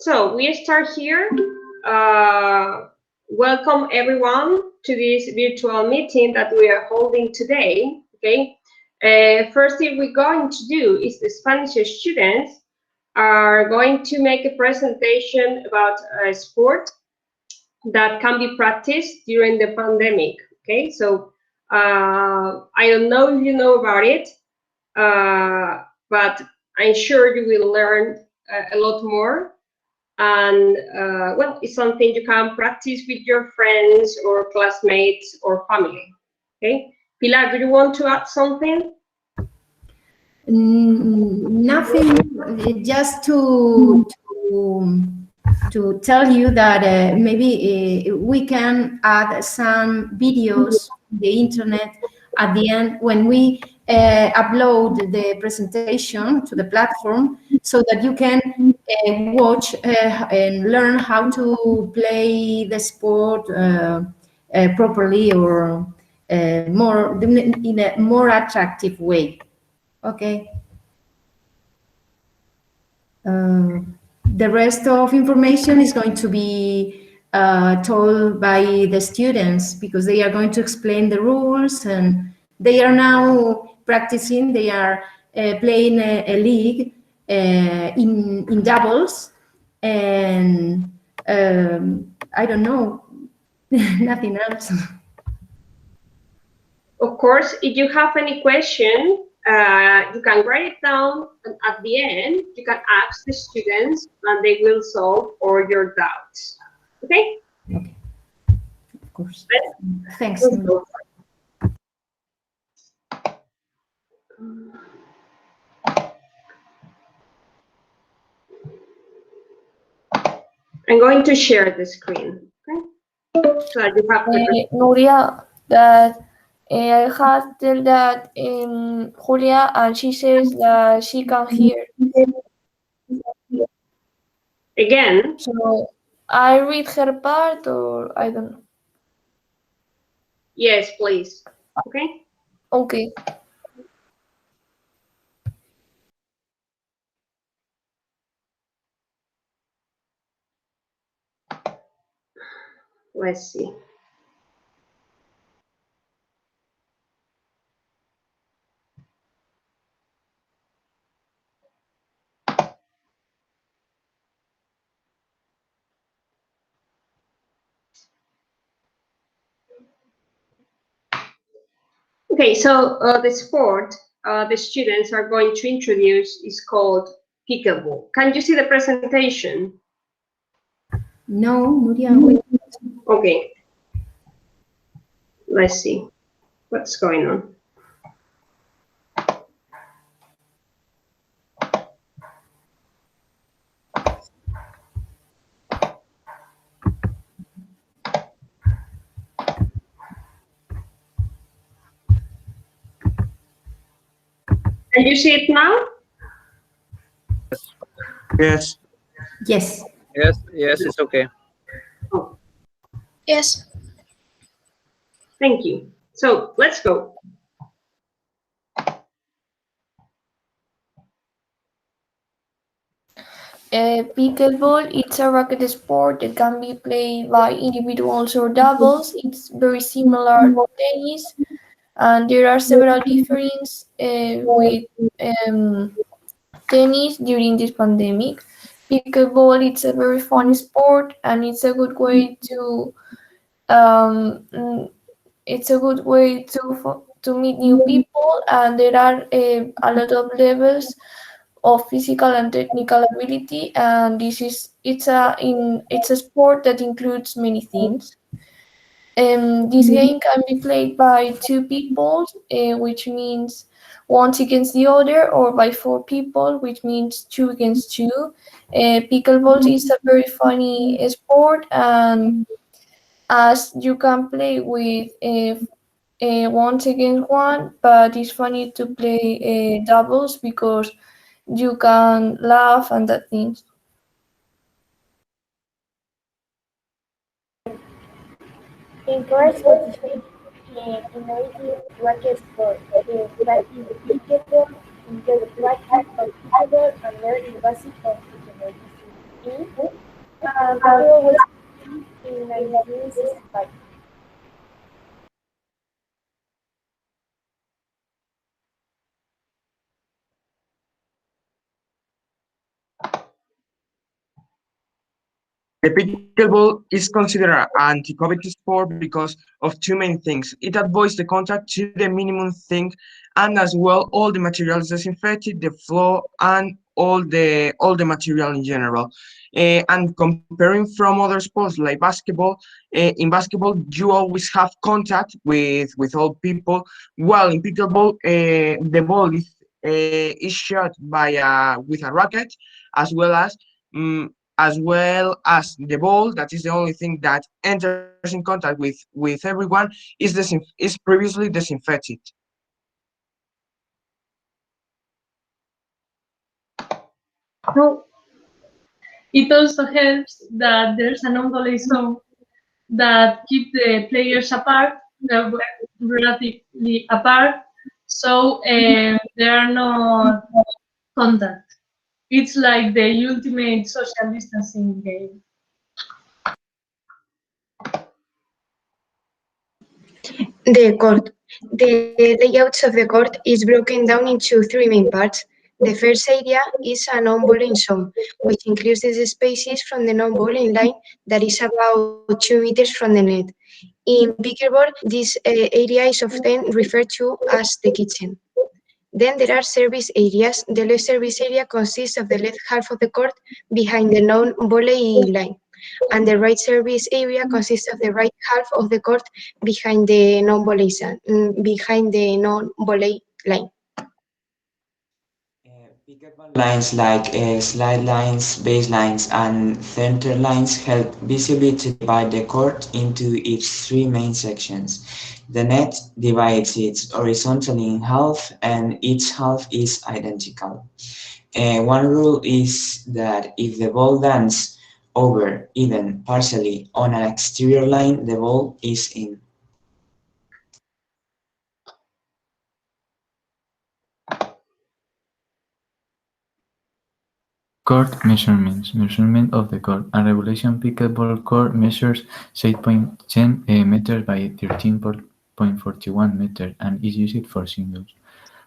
So we start here. Welcome everyone to this virtual meeting that we are holding today. Okay. First thing we're going to do is the Spanish students are going to make a presentation about a sport that can be practiced during the pandemic. Okay, so I don't know if you know about it, but I'm sure you will learn a lot more. And well, it's something you can practice with your friends or classmates or family. Okay, Pilar, do you want to add something? Nothing, just to tell you that maybe we can add some videos on the internet at the end when we upload the presentation to the platform, so that you can watch and learn how to play the sport properly, or more in a more attractive way. Okay. The rest of information is going to be told by the students, because they are going to explain the rules, and they are now practicing. They are playing a league in doubles, and I don't know, nothing else. Of course, if you have any question, you can write it down, and at the end, you can ask the students, and they will solve all your doubts. Okay? Okay. Of course. Thanks. I'm going to share the screen. Okay? So you have Nuria, that I have tell that Julia, and she says that she can hear. Again? So I read her part, or I don't know. Yes, please. Okay? Okay. Let's see. Okay, so the sport the students are going to introduce is called pickleball. Can you see the presentation? No, Nuria. Okay. Let's see what's going on. Can you see it now? Yes. Yes. Yes, it's okay. Oh, Yes. thank you. So let's go. Pickleball, it's a racket sport that can be played by individuals or doubles. It's very similar to tennis, and there are several differences with tennis during this pandemic. Pickleball, it's a very fun sport, and it's a good way to meet new people, and there are a lot of levels of physical and technical ability, and it's a sport that includes many things. This game can be played by two people, which means one against the other, or by four people, which means two against two. Pickleball is a very funny sport, and as you can play with one against one, but it's funny to play doubles because you can laugh and that things. Encourage participation in innovative racket sport. Practice the pickleball, enjoy the practice of pickleball, and learn the basics of technology. Video was in 1965. The pickleball is considered an anti-COVID sport because of two main things. It avoids the contact to the minimum thing, and as well all the materials disinfected, the floor and all the material in general. And comparing from other sports like basketball, in basketball you always have contact with all people, while in pickleball the ball is shot by with a racket, as well as mm, the ball, that is the only thing that enters in contact with everyone, is previously disinfected. No, it also helps that there's a non-volley zone that keep the players apart, they're relatively apart, so there are no contact. It's like the ultimate social distancing game. The court. The layouts of the court is broken down into three main parts. The first area is a non-bowling zone, which includes the spaces from the non-bowling line that is about 2 meters from the net. In pickleball, this area is often referred to as the kitchen. Then there are service areas. The left service area consists of the left half of the court behind the non-volley line, and the right service area consists of the right half of the court behind the non-volley line. Pickup lines like slide lines, baselines, and center lines help visibly to divide the court into its three main sections. The net divides it horizontally in half, and each half is identical. One rule is that if the ball lands over, even partially, on an exterior line, the ball is in. Court measurements. Measurement of the court. A regulation pickleball court measures 6.10 meters by 13.41 meters and is used for singles.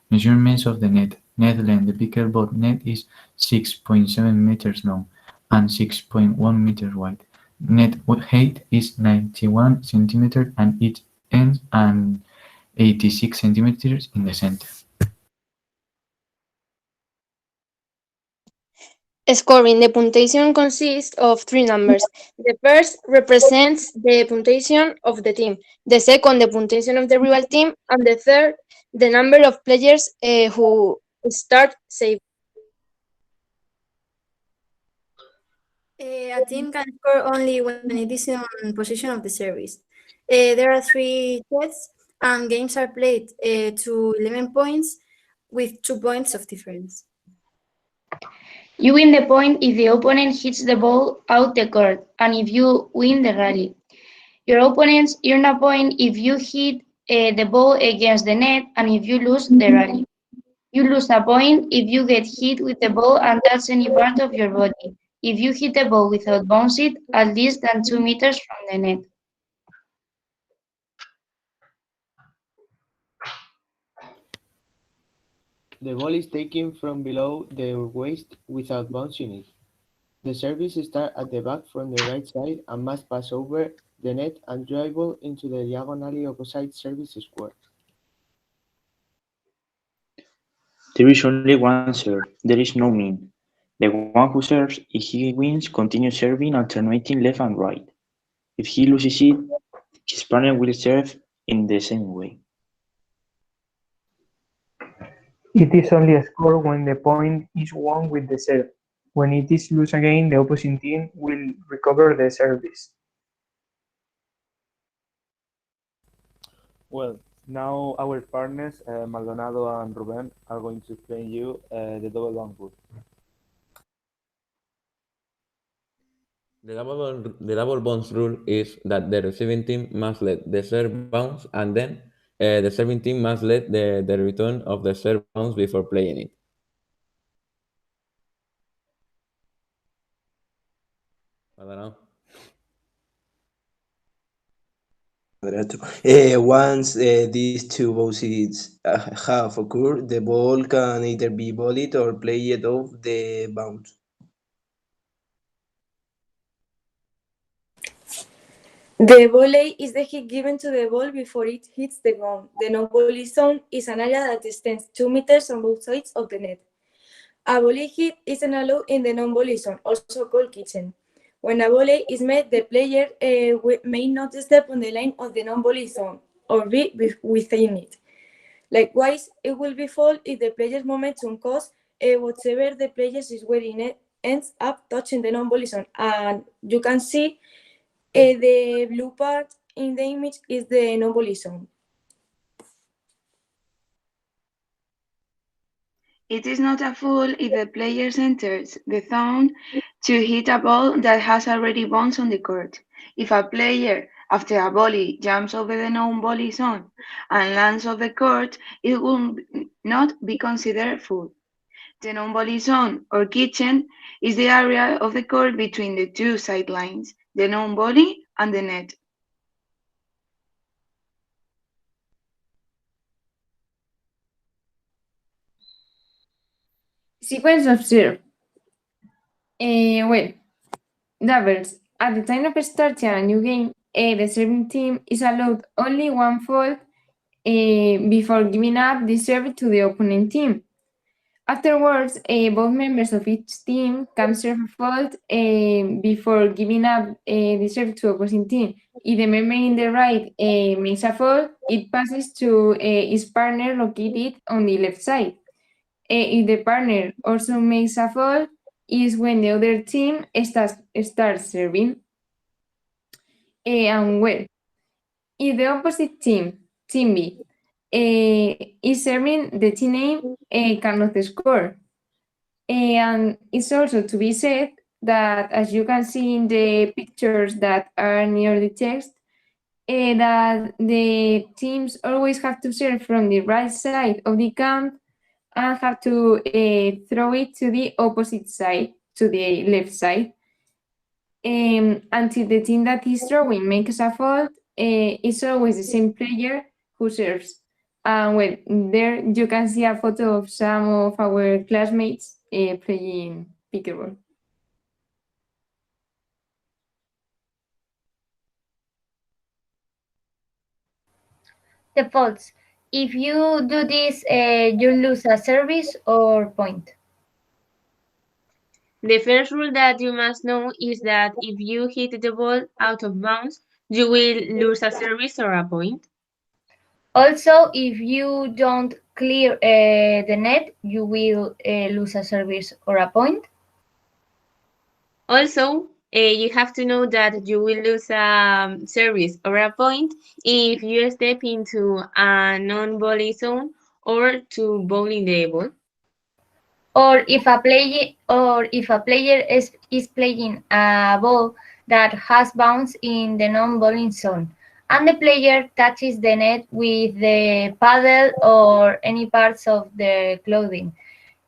Measurements of the net. Net length. The pickleball net is 6.7 meters long and 6.1 meters wide. Net height is 91 centimeters and it ends and 86 centimeters in the center. Scoring. The puntation consists of three numbers. The first represents the puntation of the team, the second, the puntation of the rival team, and the third, the number of players who start saving. A team can score only when it is in possession of the service. There are three sets, and games are played to 11 points with 2 points of difference. You win the point if the opponent hits the ball out the court, and if you win the rally. Your opponents earn a point if you hit the ball against the net, and if you lose the rally. You lose a point if you get hit with the ball and touch any part of your body. If you hit the ball without bouncing it at least than 2 meters from the net. The ball is taken from below the waist without bouncing it. The service starts at the back from the right side and must pass over the net and dribble into the diagonally opposite service square. There is only one serve, there is no mean. The one who serves, if he wins, continues serving alternating left and right. If he loses it, his partner will serve in the same way. It is only a score when the point is won with the serve. When it is lost again, the opposing team will recover the service. Well, now our partners, Maldonado and Ruben, are going to explain you the double bounce rule. The double bounce rule is that the receiving team must let the serve bounce and then the serving team must let the return of the serve bounce before playing it. Maldonado. Once these two bounces have occurred, the ball can either be volleyed or played off the bounce. The volley is the hit given to the ball before it hits the ground. The non-volley zone is an area that extends 2 meters on both sides of the net. A volley hit isn't allowed in the non-volley zone, also called kitchen. When a volley is made, the player may not step on the line of the non-volley zone or be within it. Likewise, it will be foul if the player's momentum cause whatever the player is wearing ends up touching the non-volley zone. And you can see the blue part in the image is the non-volley zone. It is not a foul if the player enters the zone to hit a ball that has already bounced on the court. If a player, after a volley, jumps over the non-volley zone and lands off the court, it will not be considered foul. The non-volley zone, or kitchen, is the area of the court between the two sidelines, the non-volley and the net. Sequence of serve. Well, doubles. At the time of starting a new game, the serving team is allowed only one fault before giving up the serve to the opponent team. Afterwards, both members of each team can serve a fault before giving up the serve to opposing team. If the member in the right makes a fault, it passes to its partner located on the left side. If the partner also makes a fault, is when the other team starts serving. And well, if the opposite team, team B, is serving, the team A cannot score. And it's also to be said that, as you can see in the pictures that are near the text, that the teams always have to serve from the right side of the camp and have to throw it to the opposite side, to the left side. Until the team that is throwing makes a fault, it's always the same player who serves. Well, there you can see a photo of some of our classmates playing pickleball. The faults. If you do this, you lose a service or point. The first rule that you must know is that if you hit the ball out of bounds, you will lose a service or a point. Also, if you don't clear the net, you will lose a service or a point. Also, you have to know that you will lose a service or a point if you step into a non-volley zone or to bowling the ball. Or if a player is playing a ball that has bounced in the non-bowling zone, and the player touches the net with the paddle or any parts of the clothing,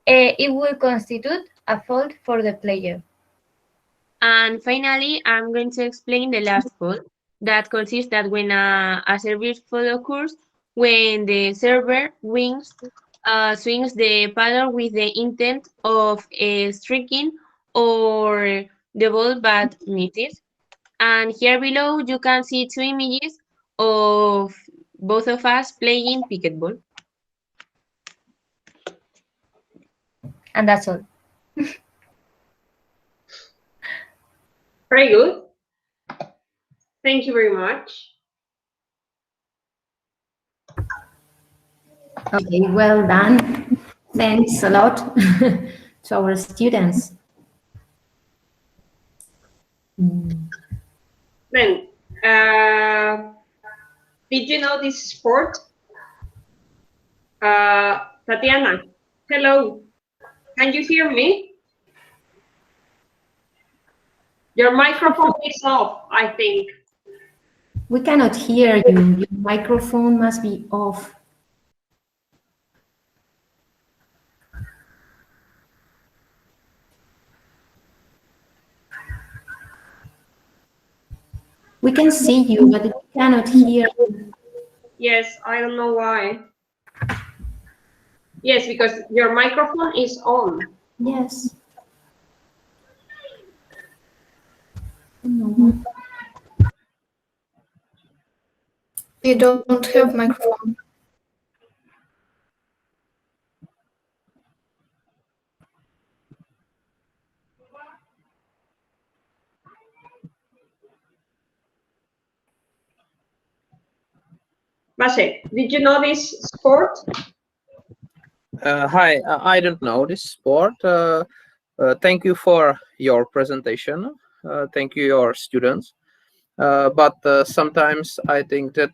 it will constitute a fault for the player. And finally, I'm going to explain the last fault. That consists that when a service fault occurs, when the server swings the paddle with the intent of striking or the ball but misses. And here below, you can see two images of both of us playing pickleball. And that's all. Very good. Thank you very much. Okay, well done. Thanks a lot to our students. Then, did you know this sport? Tatiana, hello. Can you hear me? Your microphone is off, I think. We cannot hear you. Your microphone must be off. We can see you, but we cannot hear you. Yes, I don't know why. Yes, because your microphone is on. Yes. You don't have microphone. Maciek, did you know this sport? Hi, I don't know this sport. Thank you for your presentation. Thank you, your students. But sometimes I think that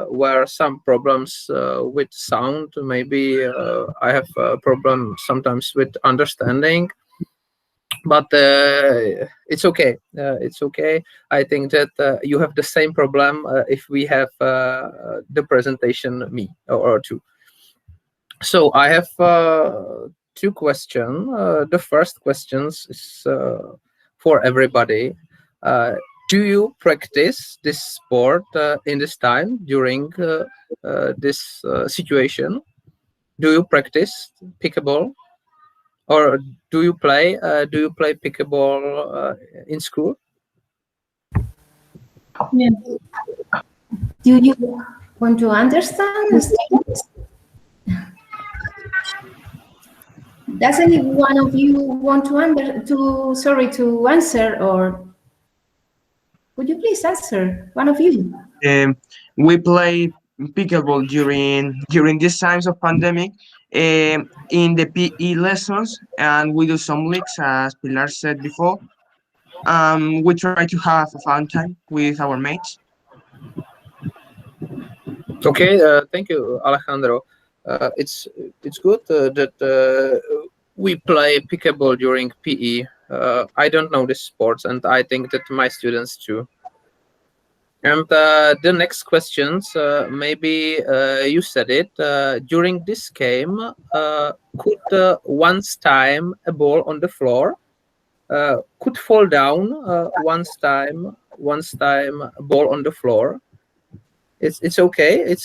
where some problems with sound, maybe I have a problem sometimes with understanding. But it's okay. It's okay. I think that you have the same problem if we have the presentation me or two. So I have two questions. The first question is for everybody. Do you practice this sport in this time during this situation? Do you practice pickleball, or do you play pickleball in school? Yes. Do you want to understand the students? Does any one of you want to answer, or would you please answer, one of you? We play pickleball during these times of pandemic in the PE lessons, and we do some leagues, as Pilar said before. We try to have a fun time with our mates. Okay, thank you, Alejandro. It's good that we play pickleball during PE. I don't know this sports, and I think that my students too. And the next questions, maybe you said it, during this game, could once time a ball on the floor could fall down once time a ball on the floor? It's okay.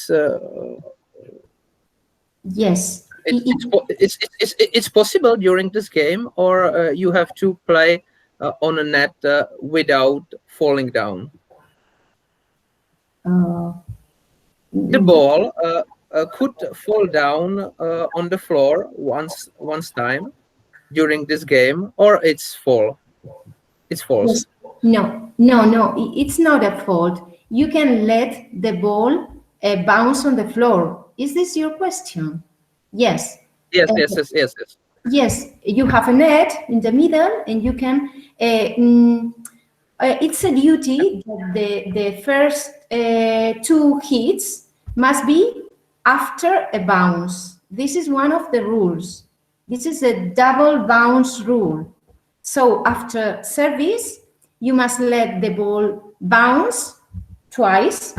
Yes. It's possible during this game, or you have to play on a net without falling down. The ball could fall down on the floor once time during this game, or it's false. Yes. No, it's not a fault. You can let the ball bounce on the floor. Is this your question? Yes. Yes. Yes, you have a net in the middle, and you can. It's a duty that the first two hits must be after a bounce. This is one of the rules. This is a double bounce rule. So after service, you must let the ball bounce twice,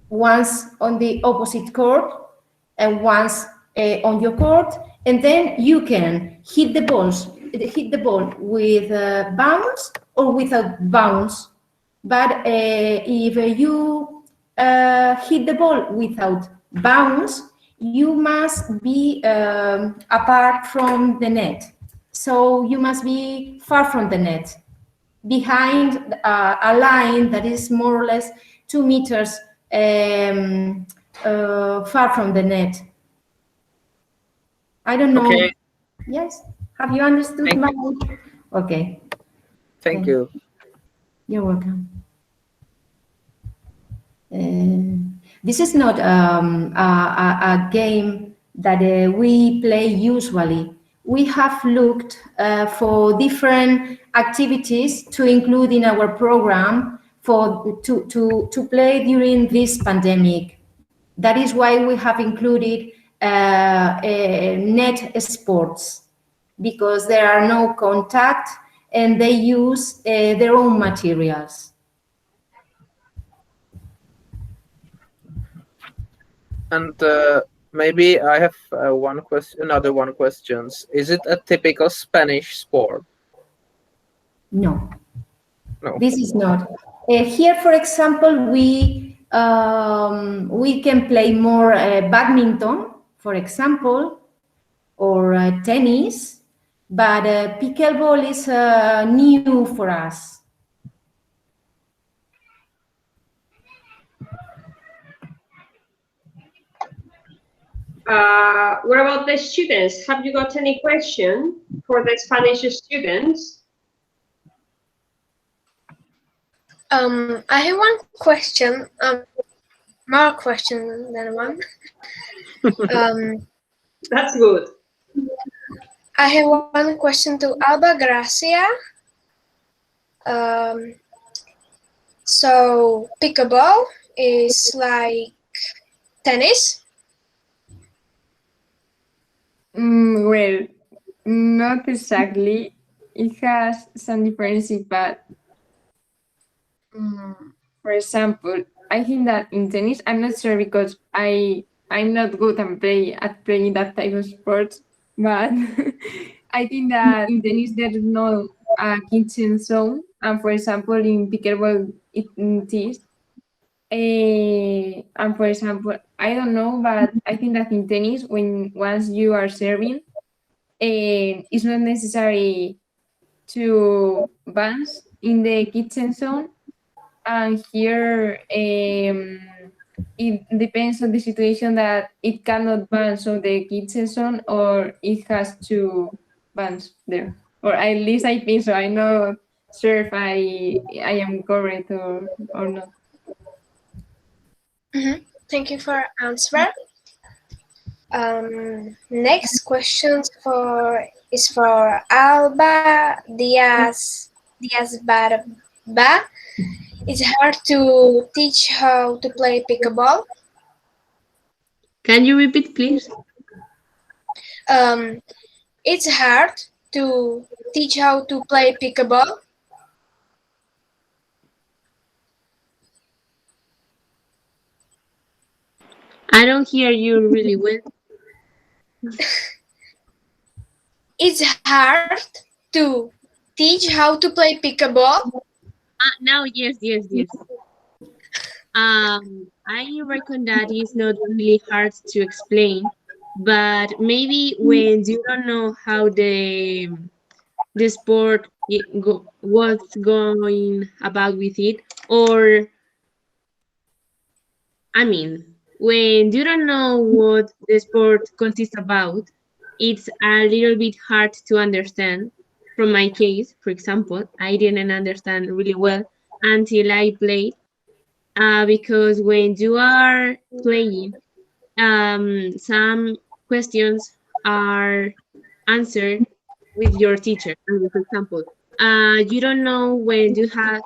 once on the opposite court and once on your court, and then you can hit the ball with bounce or without bounce. But if you hit the ball without bounce, you must be apart from the net. So you must be far from the net, behind a line that is more or less 2 meters far from the net. I don't know. Okay. Yes? Have you understood Okay. Thank you. You're welcome. This is not a game that we play usually. We have looked for different activities to include in our program to play during this pandemic. That is why we have included net sports, because there are no contact and they use their own materials. And maybe I have another one question. Is it a typical Spanish sport? No. No. This is not. Here, for example, we can play more badminton, for example, or tennis, but pickleball is new for us. What about the students? Have you got any question for the Spanish students? I have one question, more question than one. That's good. I have one question to Alba Gracia. So pickleball is like tennis? Well, not exactly. It has some differences, but for example, I think that in tennis, I'm not sure because I'm not good at playing that type of sports, but I think that in tennis there's no kitchen zone, and for example in pickleball it is. And for example, I don't know, but I think that in tennis, once you are serving, it's not necessary to bounce in the kitchen zone. And here, it depends on the situation that it cannot bounce on the kitchen zone or it has to bounce there. Or at least I think so. I'm not sure if I am correct or not. Thank you for answer. Next question is for Alba Diaz Barba. It's hard to teach how to play pickleball. Can you repeat, please? It's hard to teach how to play pickleball. I don't hear you really well. It's hard to teach how to play pickleball. Now, yes. I reckon that is not really hard to explain, but maybe when you don't know how the sport what's going about with it, or I mean, when you don't know what the sport consists about, it's a little bit hard to understand. From my case, for example, I didn't understand really well until I played, because when you are playing, some questions are answered with your teacher. For example, you don't know when you have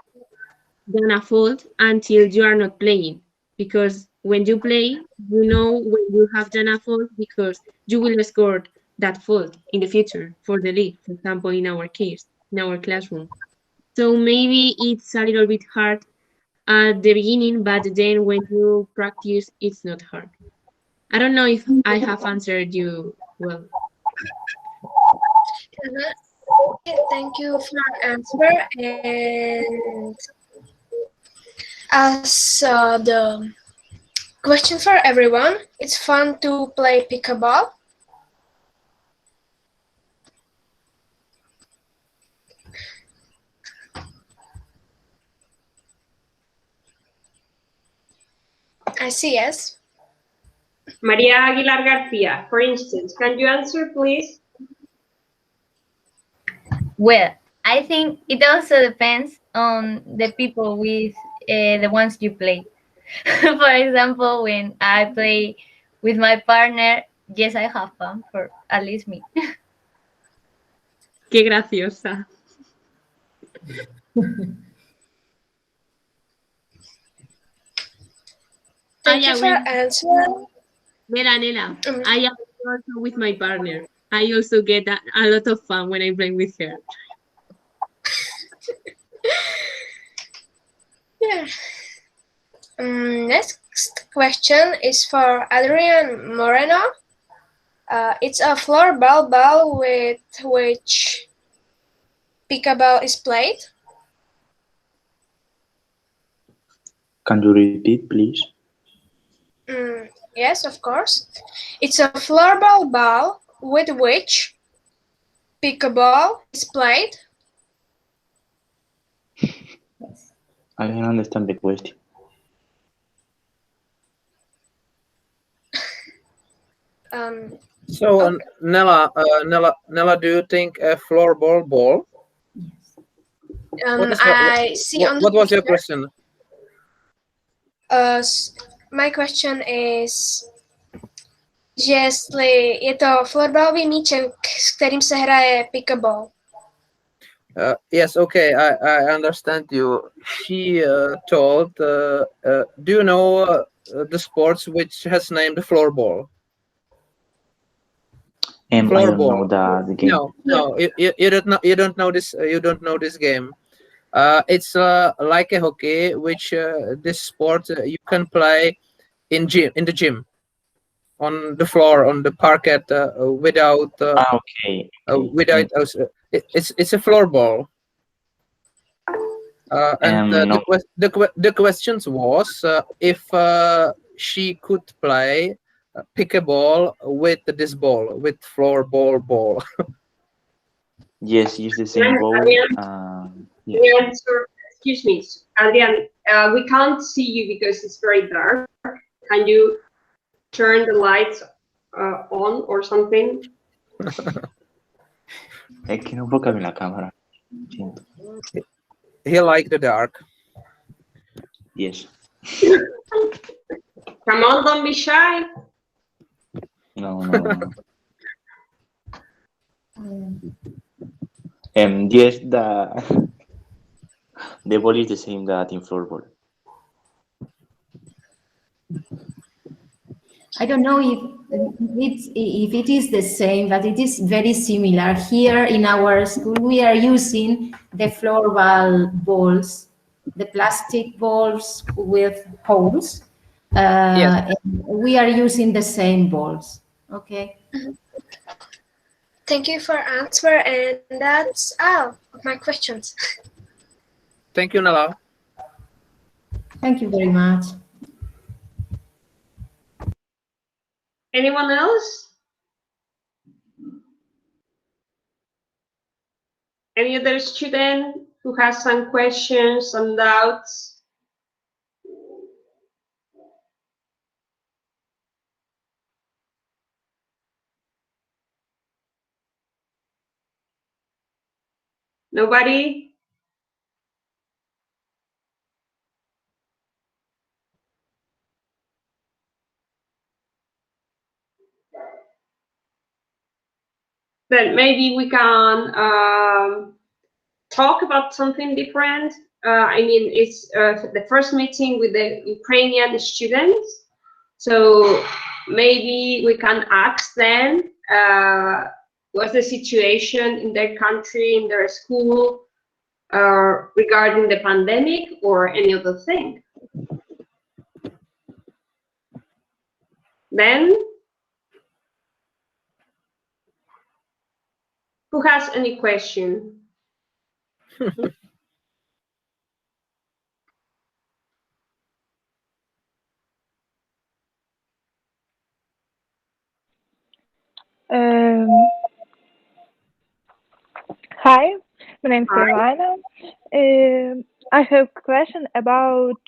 done a fault until you are not playing, because when you play, you know when you have done a fault because you will score that fault in the future for the league, for example, in our case, in our classroom. So maybe it's a little bit hard at the beginning, but then when you practice, it's not hard. I don't know if I have answered you well. Thank you for answer. And as the question for everyone, it's fun to play pickleball. I see yes. Maria Aguilar Garcia, for instance, can you answer, please? Well, I think it also depends on the people with the ones you play. For example, when I play with my partner, yes, I have fun, for at least me. Qué graciosa. Thank you for answering. Nela, I am also with my partner. I also get a lot of fun when I play with her. Yeah. Next question is for Adrian Moreno. It's a floorball ball with which pickleball is played. Can you repeat, please? Yes, of course. It's a floorball ball with which pickleball is played. I don't understand the question. So, Okay. Nella, do you think a floorball ball? I see on the What was your picture. question? My question is, jestli je to florbalový míček, s kterým se hraje pickleball. Yes, okay, I understand you. She told, do you know the sports which has named floorball? I don't know the game. No, you don't know this. You don't know this game. It's like a hockey, which this sport you can play in the gym, on the floor, on the parquet, without without. It's a floorball. And the questions was if she could play pick a ball with this ball, with floorball. Yes, it's the same ball. The answer, excuse me, Adrian, we can't see you because it's very dark. Can you turn the lights on or something? Es que no puedo cambiar la cámara. Siento. He liked the dark. Yes. Come on, don't be shy. No. Yes, the ball is the same that in floorball. I don't know if it is the same, but it is very similar. Here in our school, we are using the floorball balls, the plastic balls with holes. Yes. And we are using the same balls. Okay. Thank you for answer, and that's all of my questions. Thank you, Nala. Thank you very much. Anyone else? Any other student who has some questions, some doubts? Nobody? Then maybe we can talk about something different. I mean, it's the first meeting with the Ukrainian students. So maybe we can ask them what's the situation in their country, in their school, regarding the pandemic or any other thing. Then, who has any question? Hi, my name is Carolina. I have a question about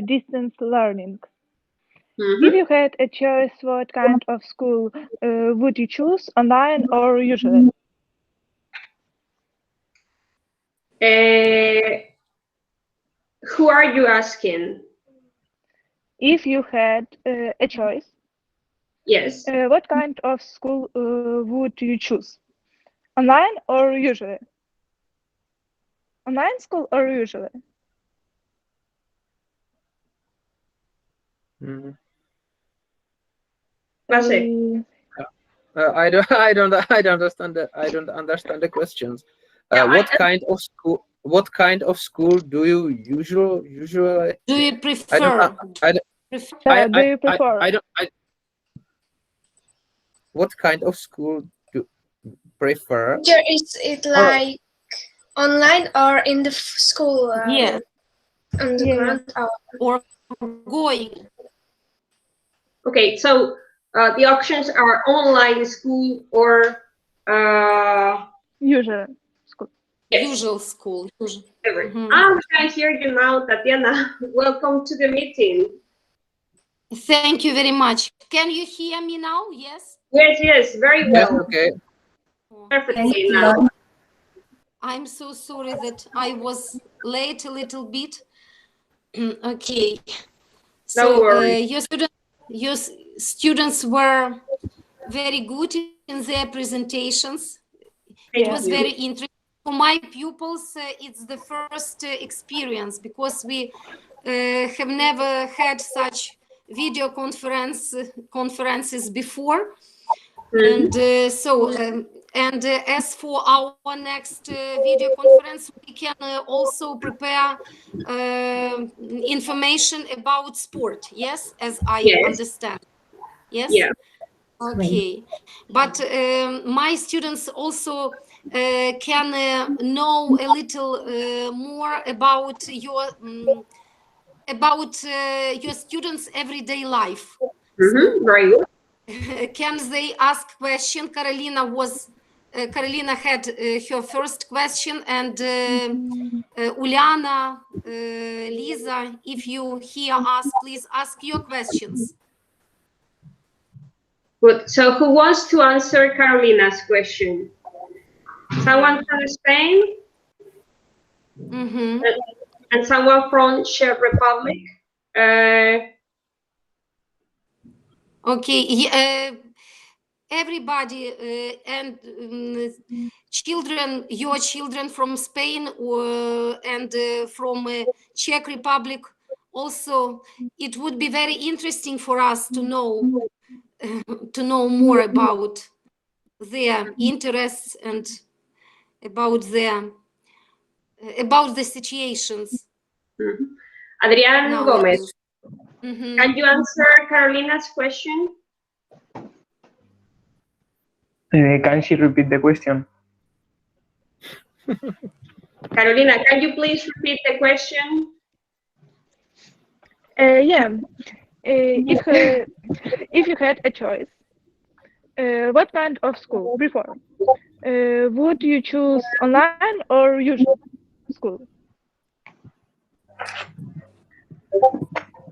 distance learning. If you had a choice, what kind of school would you choose, online or usually? Who are you asking? If you had a choice, yes. What kind of school would you choose, online or usually? Online school or usually? That's it. I don't understand the questions. What kind of school do you usually? Do you prefer? What kind of school do you prefer? Is it like online or in the school? Yeah. or going. Okay, so the options are online school or usual school. Yes. Usual school. I can hear you now, Tatiana. Welcome to the meeting. Thank you very much. Can you hear me now? Yes? Yes, very well. Yes, okay. Perfectly now. I'm so sorry that I was late a little bit. Okay. Don't worry. Your students were very good in their presentations. It was very interesting. For my pupils, it's the first experience because we have never had such video conferences before. And and as for our next video conference, we can also prepare information about sport, yes, as I understand. Yes? Yeah. Okay. But my students also can know a little more about your students' everyday life. Very good. Can they ask question? Carolina had her first question, and Uliana, Lisa, if you hear us, please ask your questions. Good. So who wants to answer Carolina's question? Someone from Spain? And someone from Czech Republic? Okay. Everybody and children, your children from Spain and from Czech Republic also, it would be very interesting for us to know more about their interests and about the situations. Adrián Gómez, Mm-hmm. can you answer Carolina's question? Can she repeat the question? Carolina, can you please repeat the question? Yeah. If you had a choice, what kind of school prefer? Would you choose online or usual school?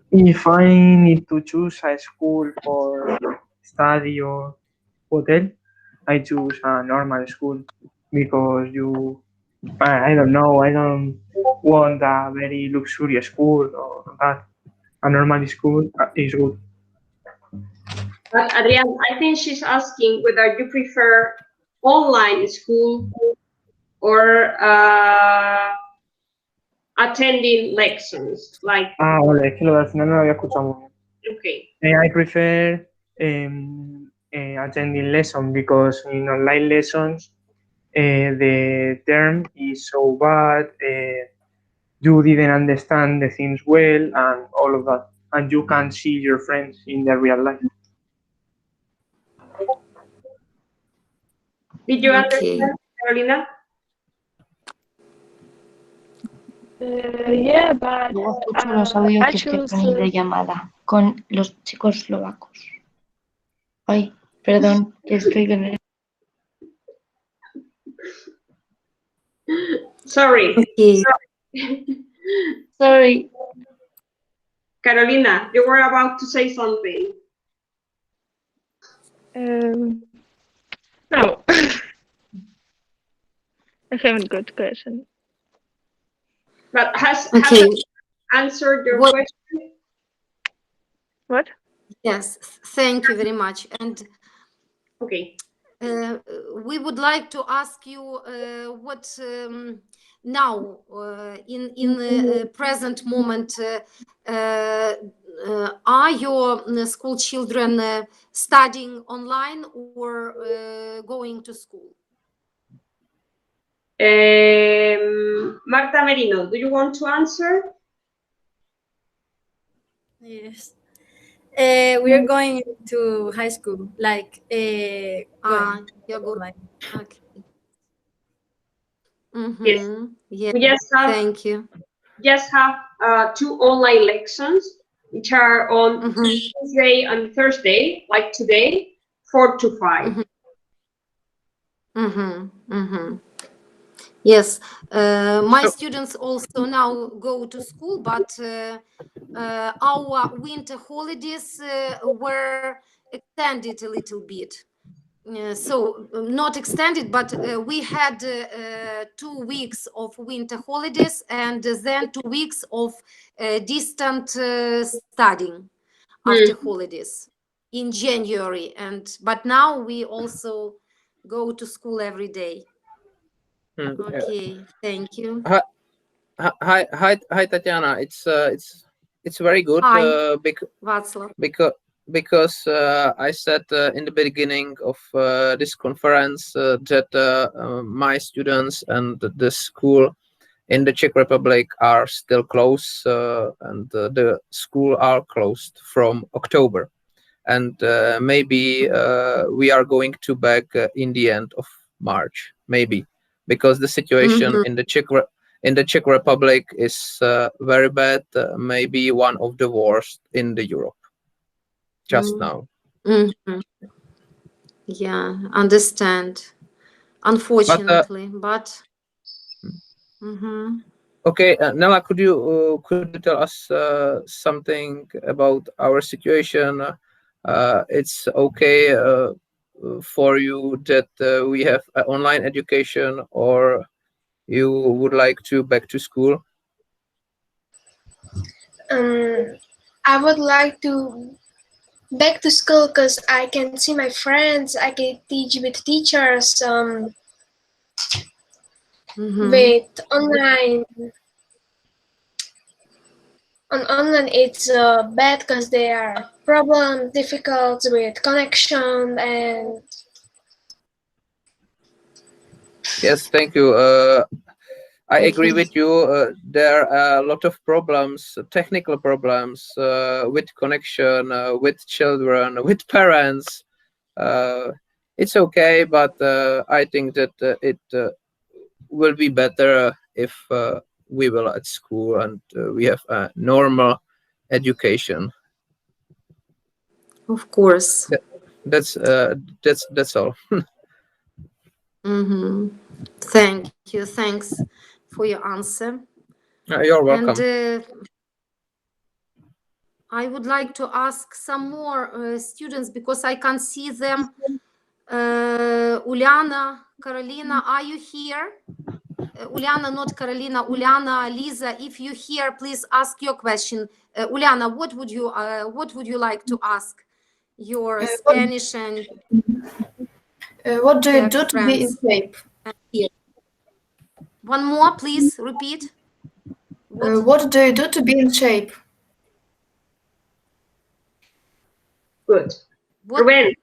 If I need to choose a school for study or hotel, I choose a normal school because I don't know, I don't want a very luxurious school or that. A normal school is good. But Adrián, I think she's asking whether you prefer online school or attending lessons, like. Vale, es que lo del final no lo había escuchado muy bien. Okay. I prefer attending lessons because in online lessons the term is so bad, you didn't understand the things well and all of that, and you can see your friends in the real life. Did you understand, Carolina? Yeah, but Luego escucho los audios I que choose ponéis de llamada con los chicos eslovacos. Ay, perdón, que estoy con él. Sorry. Okay. Sorry. Carolina, you were about to say something. No. I haven't got question. But has it answered your question? What? Yes, thank you very much. And okay, we would like to ask you what now in the present moment are your school children studying online or going to school? Marta Merino, do you want to answer? Yes. We are going to high school, like you're good. Like, okay. Yes. Yeah. We just have Thank you. just have 2 online lessons, which are on Tuesday and Thursday, like today, 4 to 5. Yes, my students also now go to school, but our winter holidays were extended a little bit. So not extended, but we had 2 weeks of winter holidays and then 2 weeks of distant studying after holidays in January. But now we also go to school every day. Okay, thank you. Hi, Tatiana. It's very good. Hi, Because I said in the beginning of this conference that my students and the school in the Czech Republic are still closed, and the school are closed from October, and maybe we are going to back in the end of March, maybe, because the situation in the Czech Republic is very bad, maybe one of the worst in the Europe just now. Yeah, understand. Unfortunately, but. Okay, Nella, could you tell us something about our situation? It's okay for you that we have online education, or you would like to back to school? I would like to back to school because I can see my friends, I can teach with teachers, with online. On online it's bad because there are problems, difficult with connection and. Yes, thank you. I agree with you. There are a lot of problems, technical problems with connection, with children, with parents. It's okay, but I think that it will be better if we will at school and we have a normal education. Of course. That's all. Thank you. Thanks for your answer. You're welcome. And I would like to ask some more students because I can see them. Uliana, Carolina, are you here? Uliana, not Carolina. Uliana, Lisa, if you're here, please ask your question. Uliana, what would you like to ask? Your Spanish and what do you do to be in shape? One more, please repeat. What do you do to be in shape? Good. Ruben.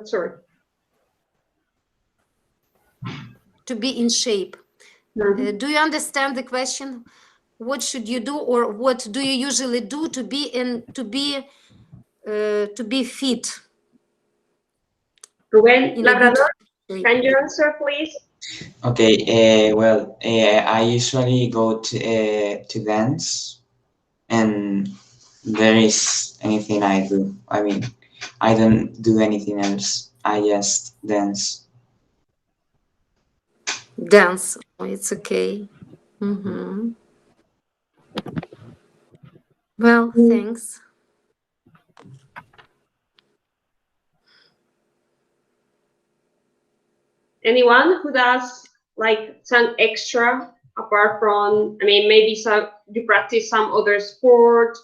Sorry. To be in shape. Do you understand the question? What should you do, or what do you usually do to be fit? Ruben Labrador, can you answer, please? Okay. Well, I usually go to dance, and there is anything I do. I mean, I don't do anything else. I just dance. Dance. Oh, it's okay. Well, thanks. Anyone who does like some extra apart from, I mean, maybe you practice some other sport,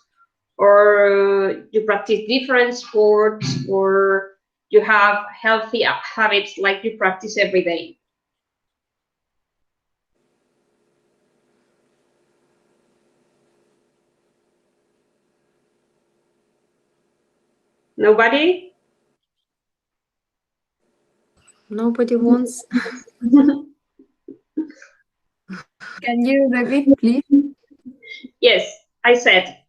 or you practice different sports, or you have healthy habits like you practice every day? Nobody? Nobody wants. Can you repeat, please? Yes, I said,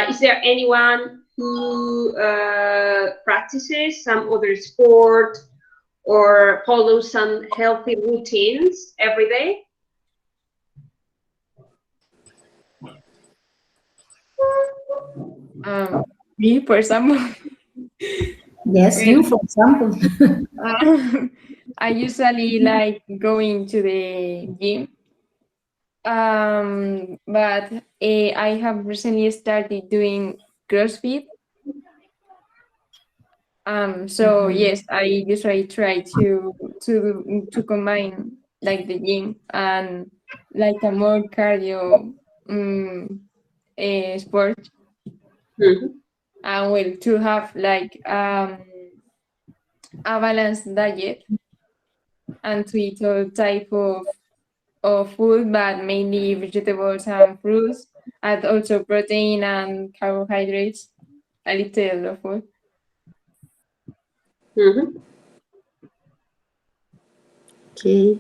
is there anyone who practices some other sport or follows some healthy routines every day? Me, for example. Yes, you, for example. I usually like going to the gym, but I have recently started doing CrossFit. So yes, I usually try to combine like the gym and like a more cardio sport. And well, to have like a balanced diet and to eat all type of food, but mainly vegetables and fruits, and also protein and carbohydrates, a little of food. Okay.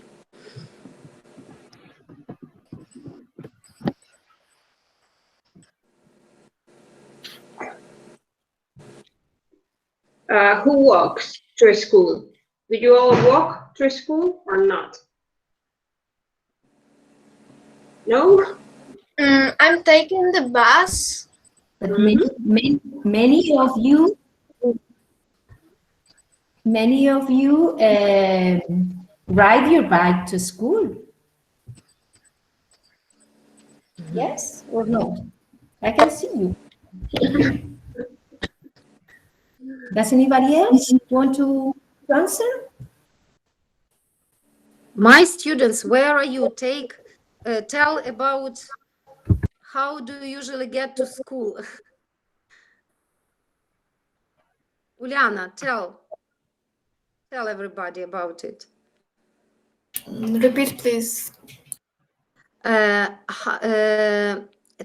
Who walks to school? Do you all walk to school or not? No? I'm taking the bus. But many of you ride your bike to school. Yes or no? I can see you. Does anybody else want to answer? My students, where are you? Tell about how do you usually get to school? Uliana, tell everybody about it. Repeat, please.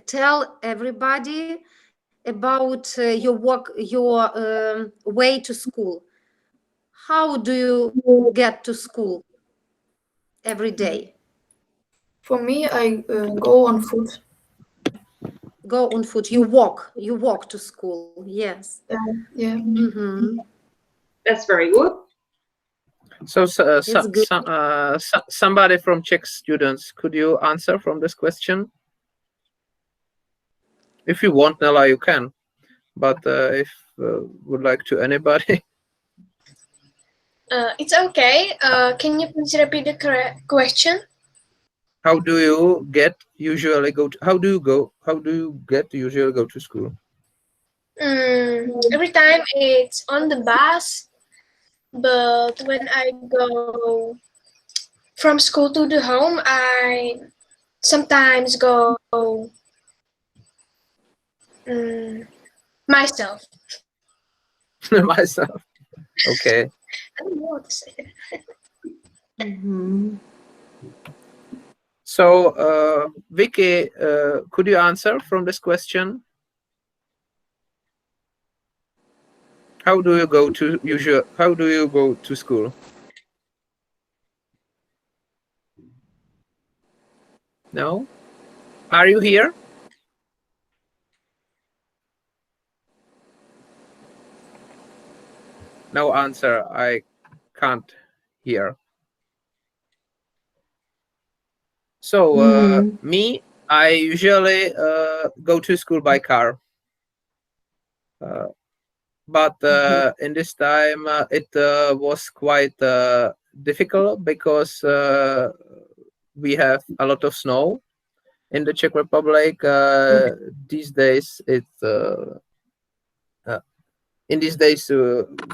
Tell everybody about your way to school. How do you get to school every day? For me, I go on foot. Go on foot. You walk to school. Yes. Yeah. That's very good. So, somebody from Czech students, could you answer from this question? If you want, Nella, you can. But if would like to anybody. It's okay. Can you please repeat the question? How do you usually go to school? Every time it's on the bus, but when I go from school to the home, I sometimes go myself. Myself. Okay. I don't know what to say. So, Vicky, could you answer from this question? How do you go to school? No? Are you here? No answer. I can't hear. So, me, I usually go to school by car. But in this time, it was quite difficult because we have a lot of snow in the Czech Republic. These days, in these days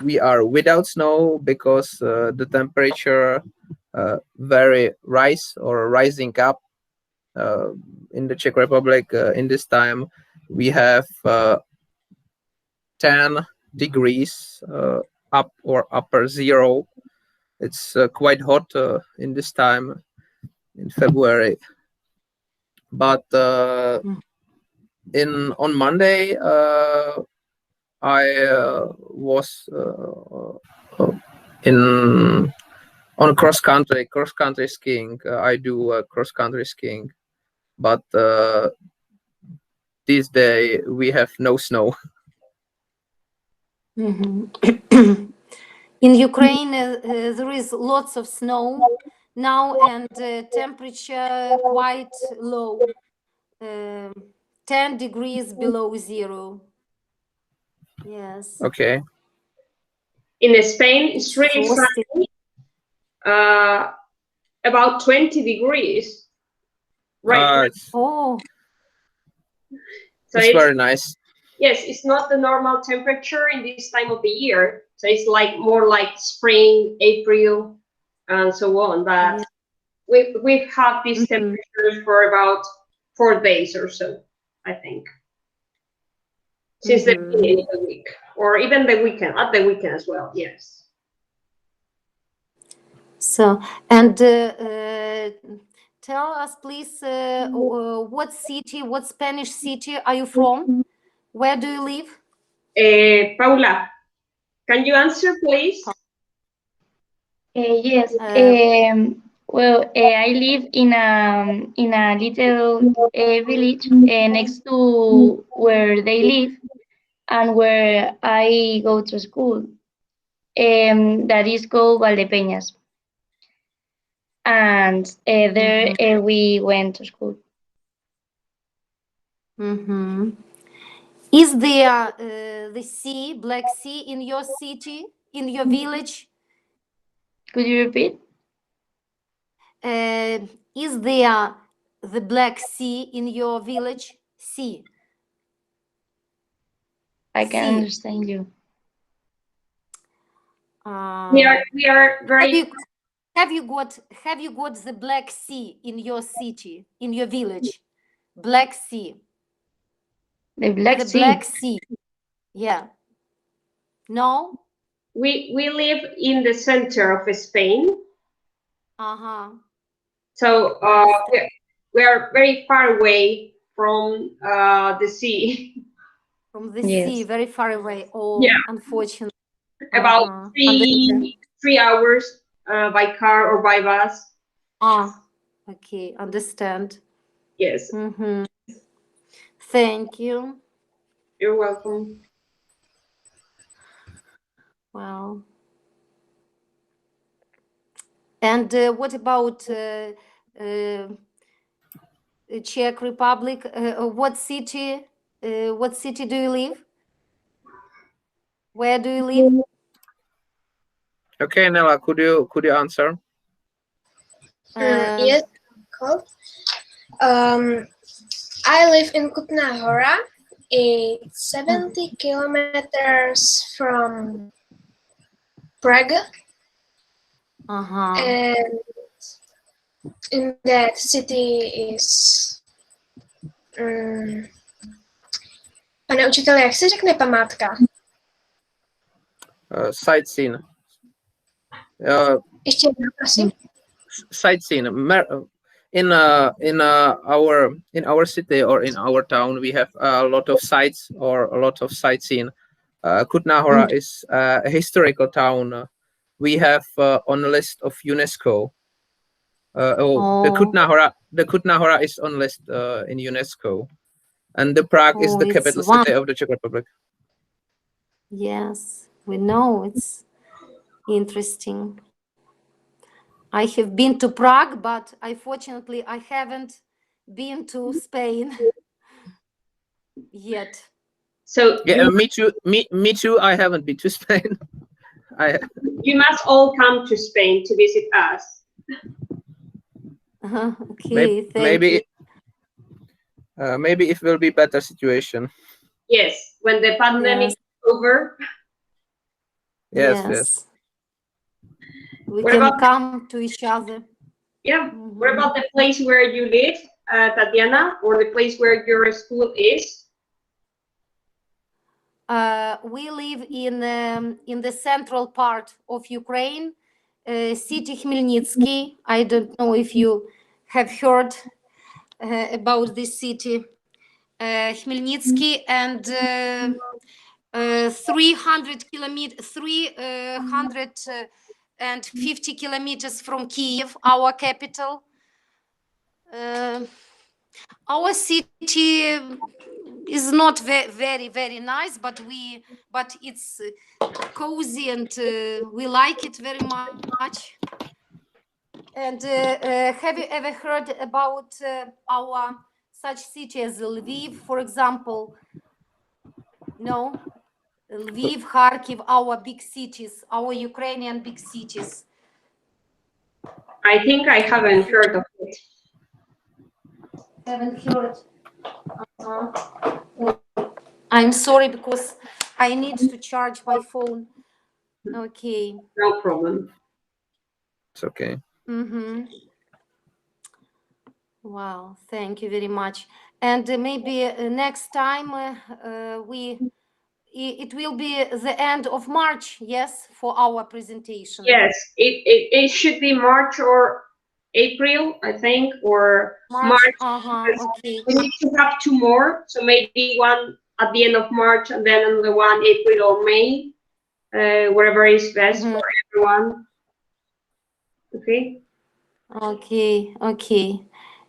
we are without snow because the temperature rising up in the Czech Republic. In this time, we have 10 degrees up or upper zero. It's quite hot in this time in February. But on Monday, I was on cross country skiing. I do cross country skiing, but this day we have no snow. In Ukraine, there is lots of snow now, and temperature quite low, 10 degrees below zero. Yes. Okay. In Spain, it's really sunny, about 20 degrees. Right. Oh. So it's very nice. Yes, it's not the normal temperature in this time of the year. So it's like more like spring, April, and so on. But we've had these temperatures for about 4 days or so, I think, since the beginning of the week, or even the weekend, at the weekend as well. Yes. So, and tell us, please, what city, what Spanish city are you from? Where do you live? Paula, can you answer, please? Yes. Well, I live in a little village next to where they live and where I go to school. That is called Valdepeñas. And there we went to school. Is there the sea, Black Sea, in your city, in your village? Could you repeat? Is there the Black Sea in your village? Sea. I can understand you. We are very. Have you got the Black Sea in your city, in your village? Black Sea. The Black Sea. Black Sea. Yeah. No. We live in the center of Spain. So we are very far away from the sea. From the sea, very far away. Oh, unfortunately. About 3 hours by car or by bus. Okay, understand. Yes. Thank you. You're welcome. Wow. And what about Czech Republic? What city do you live? Where do you live? Okay, Nella, could you answer? Yes, cool. I live in Kutná Hora. It's 70 kilometers from Prague. And in that city is pane učiteli, jak se řekne památka? Sightseeing. Ještě jednou, prosím. Sightseeing. In our city or in our town, we have a lot of sites or a lot of sightseeing. Kutná Hora is a historical town. We have on the list of UNESCO. The Kutná Hora is on list in UNESCO, and the Prague is the capital city of the Czech Republic. Yes, we know, it's interesting. I have been to Prague, but unfortunately I haven't been to Spain yet. So yeah, me too. Me too. I haven't been to Spain. You must all come to Spain to visit us. Okay, maybe it will be better situation. Yes, when the pandemic is over. Yes. We can come to each other. Yeah. What about the place where you live, Tatiana, or the place where your school is? We live in the central part of Ukraine, city Khmelnytsky. I don't know if you have heard about this city, Khmelnytsky, and 350 kilometers from Kiev, our capital. Our city is not very nice, but it's cozy and we like it very much. And have you ever heard about our such city as Lviv, for example? No. Lviv, Kharkiv, our big cities, our Ukrainian big cities? I think I haven't heard of it. Haven't heard. I'm sorry because I need to charge my phone. Okay. No problem. It's okay. Mm-hmm. Wow, thank you very much. And maybe next time it will be the end of March, yes, for our presentation. Yes, it should be March or April, I think, or March. Okay. We need to have 2 more, so maybe one at the end of March and then another one April or May, wherever is best for everyone. Okay. Okay.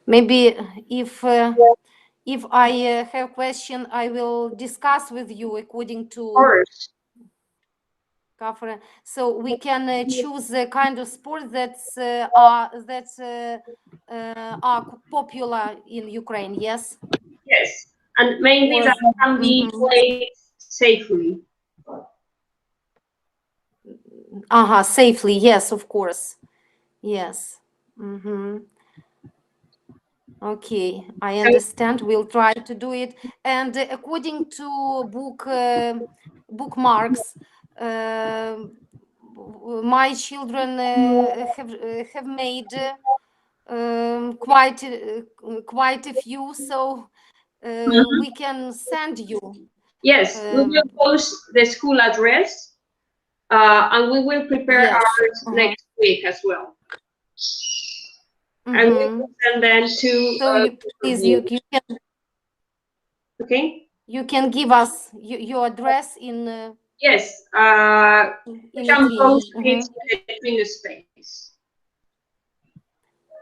Maybe if I have question, I will discuss with you according to. Of course. So we can choose the kind of sport that's are popular in Ukraine. Yes. Yes, and mainly that can be played safely. Safely. Yes, of course. Yes. Okay, I understand. We'll try to do it. And according to bookmarks, my children have made quite a few, so we can send you. Yes, we will post the school address, and we will prepare ours next week as well. And we will send them to. So you can. Okay. You can give us your address in. Yes. In can eTwinning. post it in the space.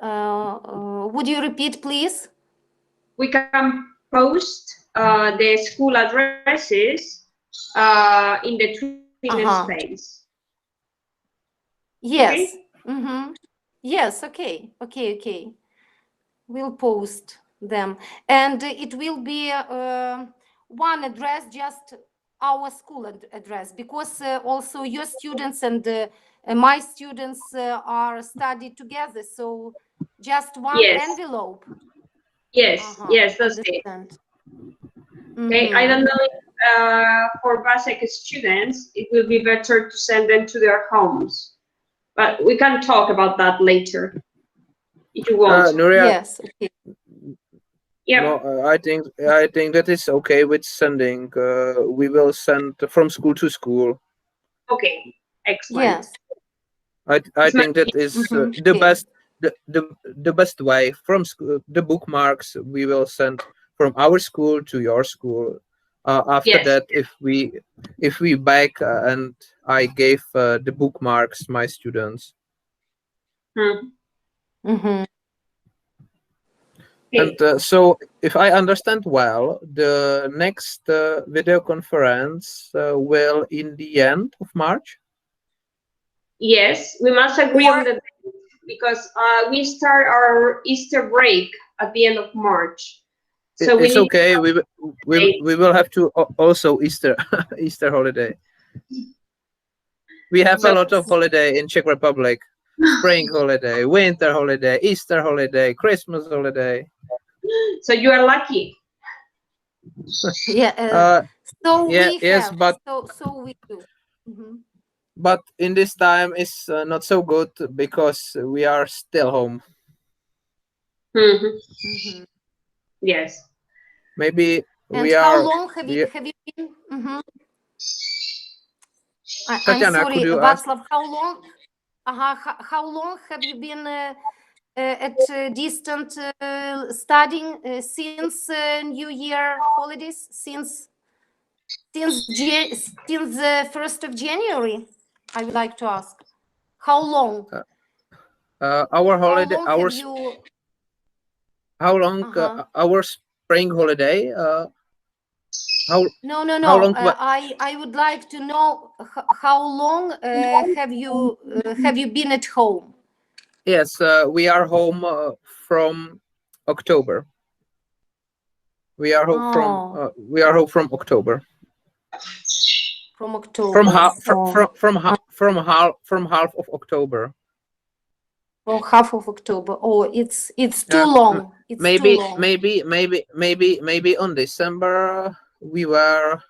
Would you repeat, please? We can post the school addresses in the eTwinning space. Yes. Okay? Yes. Okay. We'll post them, and it will be one address, just our school address, because also your students and my students are studied together, so just one envelope. Yes, that's it. Okay, I don't know if for Basek students it will be better to send them to their homes, but we can talk about that later if you want. Nuria, yes. Okay. Yeah. No, I think that is okay with sending. We will send from school to school. Okay, excellent. Yes. I think that is the best the best way. From school, the bookmarks we will send from our school to your school. After that, if we back and I gave the bookmarks my students. And so, if I understand well, the next video conference will in the end of March? Yes, we must agree on the date because we start our Easter break at the end of March. So it's okay. We will have to also Easter Easter holiday. We have a lot of holiday in Czech Republic. Spring holiday, winter holiday, Easter holiday, Christmas holiday. So you are lucky. Yeah. So we do. But in this time it's not so good because we are still home. Yes. Maybe and how long have you been? I'm sorry, Václav. How long have you been at distant studying since New Year holidays? Since the 1st of January? I would like to ask. How long? Our holiday, how long our spring holiday? No. How long I would like to know how long have you been at home? Yes, we are home from October. We are home from October. From October. From half of October. From half of October. Oh, it's too long. It's maybe too long. maybe on December we were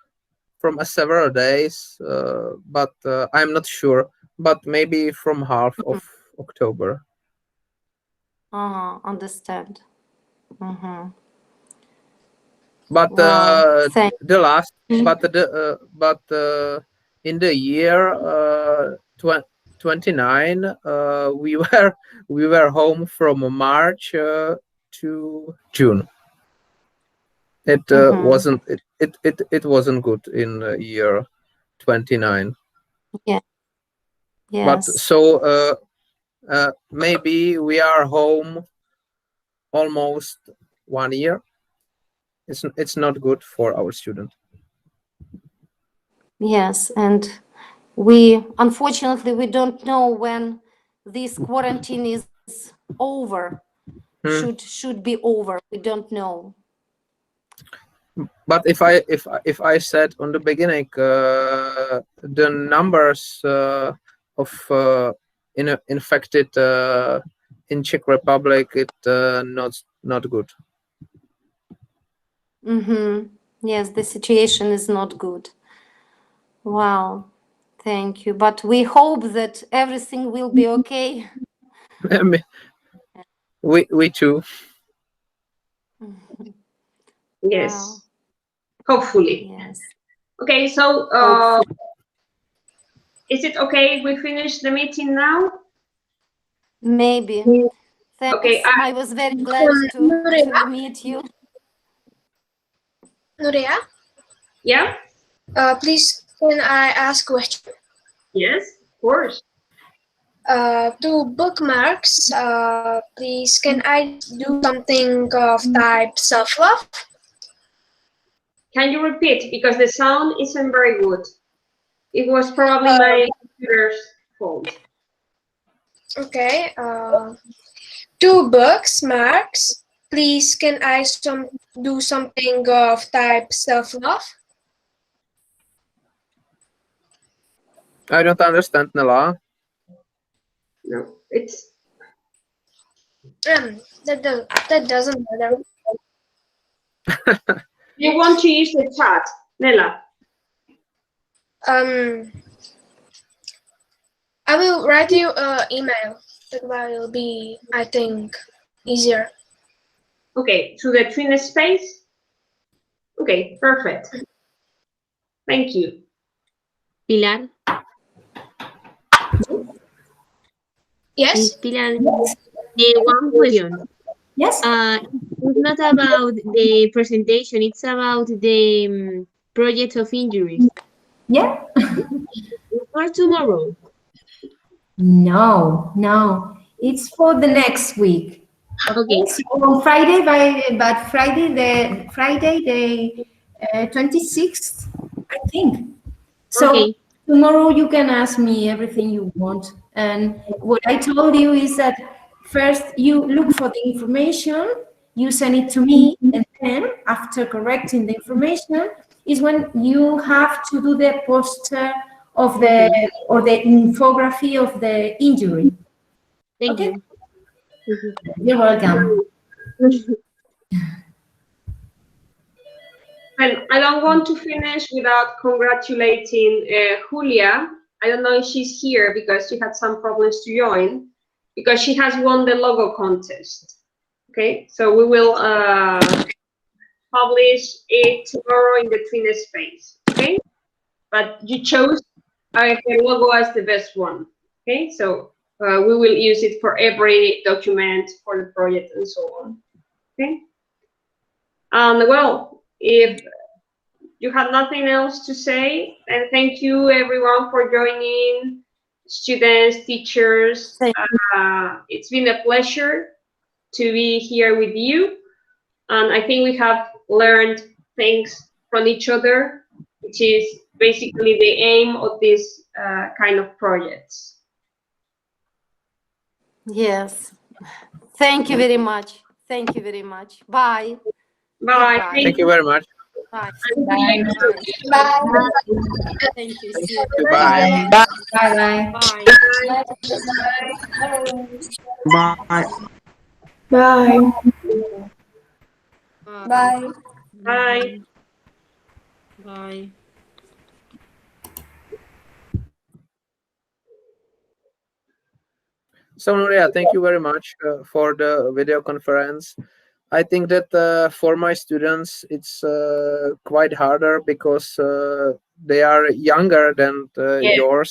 from several days, but I'm not sure. But maybe from half of October. Understand. But Wow. the last, but in the year 29, we were home from March to June. It wasn't it wasn't good in year 29. Yeah. Yes. But so maybe we are home almost 1 year. It's not good for our student. Yes, and we unfortunately don't know when this quarantine is over. Should be over. We don't know. But if I said on the beginning, the numbers of infected in Czech Republic, it not good. Yes, the situation is not good. Wow, thank you. But we hope that everything will be okay. We too. Yes. Wow. Hopefully. Yes. Okay, so is it okay if we finish the meeting now? Maybe. Thanks. Okay, I was very glad to meet you. Nuria? Yeah? Please, can I ask a question? Yes, of course. To bookmarks, please, can I do something of type self-love? Can you repeat? Because the sound isn't very good. It was probably my computer's fault. Okay. To bookmarks, please, can I do something of type self-love? I don't understand, Nela. No, it's that doesn't matter. You want to use the chat, Nela? I will write you an email. That will be, I think, easier. Okay, to the Twin space? Okay, perfect. Thank you. Pilar? Yes? Pilar, one question. Yes? It's not about the presentation, it's about the project of injuries. Yeah? For tomorrow? No. It's for the next week. Okay. So on Friday, Friday the 26th, I think. So okay. Tomorrow you can ask me everything you want. And what I told you is that first you look for the information, you send it to me, and then after correcting the information is when you have to do the poster of or the infography of the injury. Thank you. You're welcome. Well, I don't want to finish without congratulating Julia. I don't know if she's here because she had some problems to join, because she has won the logo contest. Okay, so we will publish it tomorrow in the Twin space. Okay, but you chose her logo as the best one. Okay, so we will use it for every document for the project and so on. Okay, and well, if you have nothing else to say, then thank you everyone for joining, students, teachers. It's been a pleasure to be here with you. And I think we have learned things from each other, which is basically the aim of this kind of projects. Yes. Thank you very much. Thank you very much. Bye. Bye. Thank you very much. Bye. Bye. Bye. Thank you. Thank See you. you. Bye. Bye. Bye. Bye. Bye. Bye. Bye. Bye. Bye. So Nuria, thank you very much for the video conference. I think that for my students, it's quite harder because they are younger than Yeah. yours.